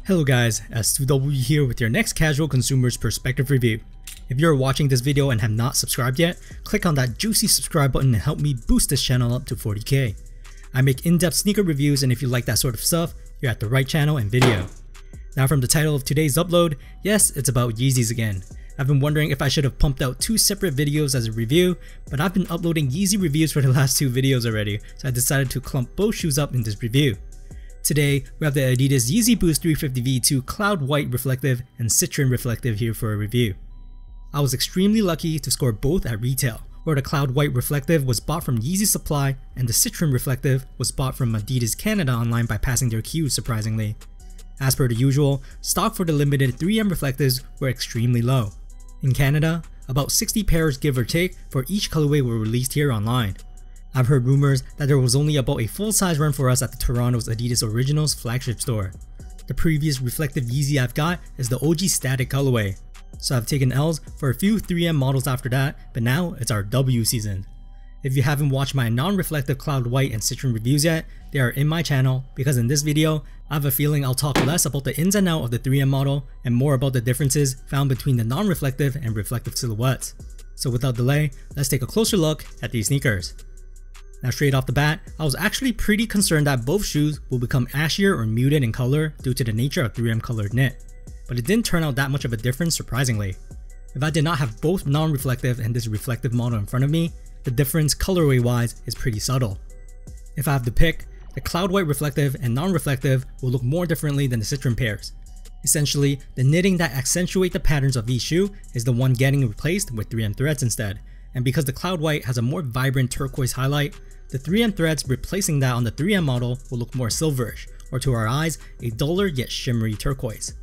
Hello guys, S2W here with your next casual consumer's perspective review. If you're watching this video and have not subscribed yet, click on that juicy subscribe button and help me boost this channel up to 40k. I make in-depth sneaker reviews, and if you like that sort of stuff, you're at the right channel and video. Now from the title of today's upload, yes, it's about Yeezys again. I've been wondering if I should have pumped out two separate videos as a review, but I've been uploading Yeezy reviews for the last two videos already, so I decided to clump both shoes up in this review. Today, we have the adidas Yeezy Boost 350 V2 Cloud White Reflective and Citrin Reflective here for a review. I was extremely lucky to score both at retail, where the Cloud White Reflective was bought from Yeezy Supply and the Citrin Reflective was bought from adidas Canada online by passing their queues surprisingly. As per the usual, stock for the limited 3M reflectives were extremely low. In Canada, about 60 pairs give or take for each colorway were released here online. I've heard rumors that there was only about a full-size run for us at the Toronto's Adidas Originals flagship store. The previous reflective Yeezy I've got is the OG static colorway, so I've taken L's for a few 3M models after that, but now it's our W season. If you haven't watched my non-reflective Cloud White and Citrin reviews yet, they are in my channel because in this video, I have a feeling I'll talk less about the ins and outs of the 3M model and more about the differences found between the non-reflective and reflective silhouettes. So without delay, let's take a closer look at these sneakers. Now straight off the bat, I was actually pretty concerned that both shoes will become ashier or muted in color due to the nature of 3M colored knit, but it didn't turn out that much of a difference surprisingly. If I did not have both non-reflective and this reflective model in front of me, the difference colorway wise is pretty subtle. If I have to pick, the Cloud White Reflective and non-reflective will look more differently than the Citrin pairs. Essentially, the knitting that accentuate the patterns of each shoe is the one getting replaced with 3M threads instead, and because the Cloud White has a more vibrant turquoise highlight, the 3M threads replacing that on the 3M model will look more silverish, or to our eyes, a duller yet shimmery turquoise.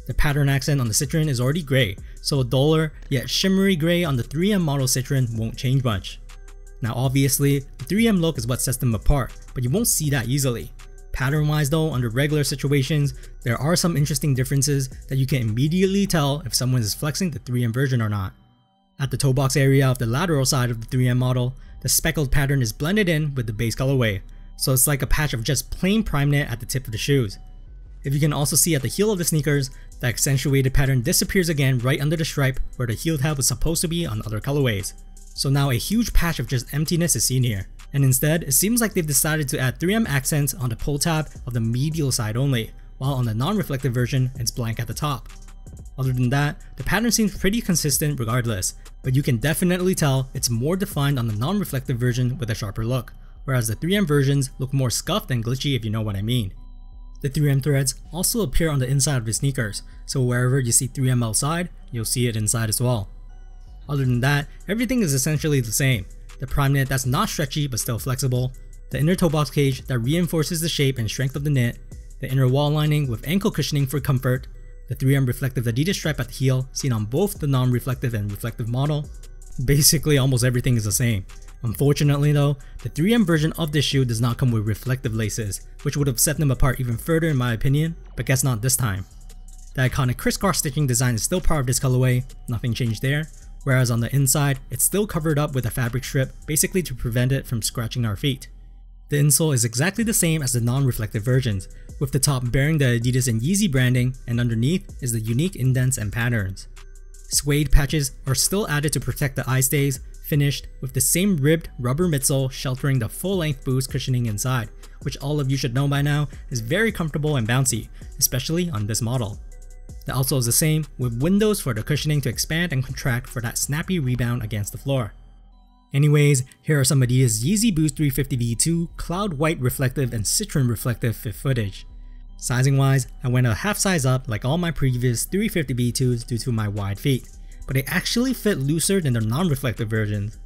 The pattern accent on the Citrin is already grey, so a duller yet shimmery grey on the 3M model Citrin won't change much. Now obviously, the 3M look is what sets them apart, but you won't see that easily. Pattern wise though, under regular situations, there are some interesting differences that you can immediately tell if someone is flexing the 3M version or not. At the toe box area of the lateral side of the 3M model, the speckled pattern is blended in with the base colorway, so it's like a patch of just plain prime knit at the tip of the shoes. If you can also see at the heel of the sneakers, the accentuated pattern disappears again right under the stripe where the heel tab was supposed to be on other colorways. So now a huge patch of just emptiness is seen here, and instead it seems like they've decided to add 3M accents on the pull tab of the medial side only, while on the non-reflective version it's blank at the top. Other than that, the pattern seems pretty consistent regardless, but you can definitely tell it's more defined on the non-reflective version with a sharper look, whereas the 3M versions look more scuffed and glitchy if you know what I mean. The 3M threads also appear on the inside of the sneakers, so wherever you see 3M outside, you'll see it inside as well. Other than that, everything is essentially the same. The prime knit that's not stretchy but still flexible, the inner toe box cage that reinforces the shape and strength of the knit, the inner wall lining with ankle cushioning for comfort, the 3M reflective adidas stripe at the heel seen on both the non-reflective and reflective model. Basically almost everything is the same. Unfortunately though, the 3M version of this shoe does not come with reflective laces, which would have set them apart even further in my opinion, but guess not this time. The iconic crisscross stitching design is still part of this colorway, nothing changed there, whereas on the inside, it's still covered up with a fabric strip basically to prevent it from scratching our feet. The insole is exactly the same as the non-reflective versions, with the top bearing the Adidas and Yeezy branding, and underneath is the unique indents and patterns. Suede patches are still added to protect the eye stays, finished with the same ribbed rubber midsole sheltering the full-length Boost cushioning inside, which all of you should know by now is very comfortable and bouncy, especially on this model. The outsole is the same, with windows for the cushioning to expand and contract for that snappy rebound against the floor. Anyways, here are some adidas Yeezy Boost 350 V2 Cloud White Reflective and Citrin Reflective fit footage. Sizing wise, I went a half size up like all my previous 350 V2s due to my wide feet, but they actually fit looser than the non-reflective versions.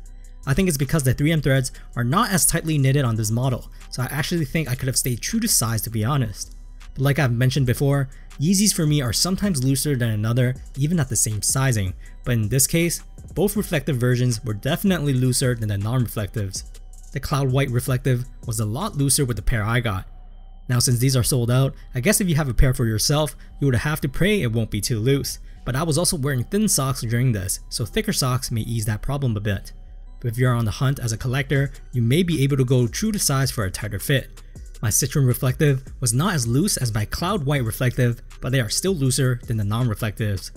I think it's because the 3M threads are not as tightly knitted on this model, so I actually think I could have stayed true to size to be honest. But like I've mentioned before, Yeezys for me are sometimes looser than another even at the same sizing, but in this case, both reflective versions were definitely looser than the non-reflectives. The Cloud White Reflective was a lot looser with the pair I got. Now since these are sold out, I guess if you have a pair for yourself, you would have to pray it won't be too loose, but I was also wearing thin socks during this, so thicker socks may ease that problem a bit. But if you're on the hunt as a collector, you may be able to go true to size for a tighter fit. My Citrin reflective was not as loose as my cloud white reflective, but they are still looser than the non-reflectives.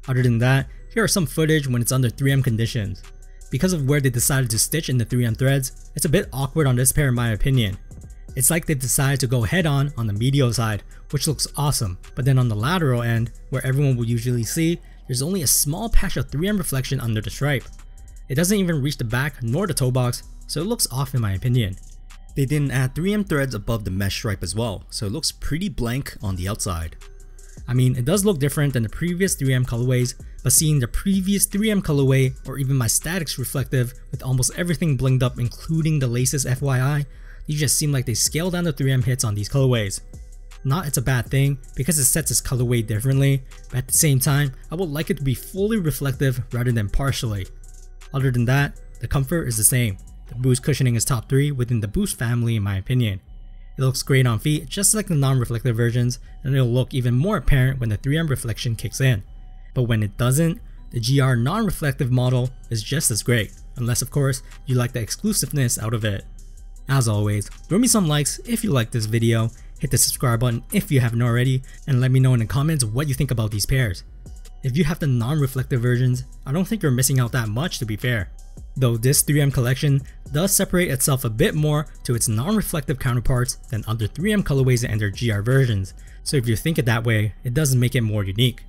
Other than that, here are some footage when it's under 3M conditions. Because of where they decided to stitch in the 3M threads, it's a bit awkward on this pair in my opinion. It's like they decided to go head on the medial side, which looks awesome, but then on the lateral end, where everyone will usually see, there's only a small patch of 3M reflection under the stripe. It doesn't even reach the back nor the toe box, so it looks off in my opinion. They didn't add 3M threads above the mesh stripe as well, so it looks pretty blank on the outside. I mean, it does look different than the previous 3M colorways, but seeing the previous 3M colorway or even my Statics reflective with almost everything blinged up including the laces FYI, these just seem like they scaled down the 3M hits on these colorways. Not it's a bad thing because it sets its colorway differently, but at the same time, I would like it to be fully reflective rather than partially. Other than that, the comfort is the same. The Boost cushioning is top 3 within the Boost family in my opinion. It looks great on feet just like the non-reflective versions, and it'll look even more apparent when the 3M reflection kicks in. But when it doesn't, the GR non-reflective model is just as great, unless of course you like the exclusiveness out of it. As always, throw me some likes if you like this video, hit the subscribe button if you haven't already, and let me know in the comments what you think about these pairs. If you have the non-reflective versions, I don't think you're missing out that much to be fair. Though this 3M collection does separate itself a bit more to its non-reflective counterparts than other 3M colorways and their GR versions, so if you think it that way, it does make it more unique.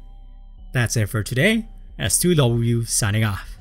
That's it for today, S2W signing off.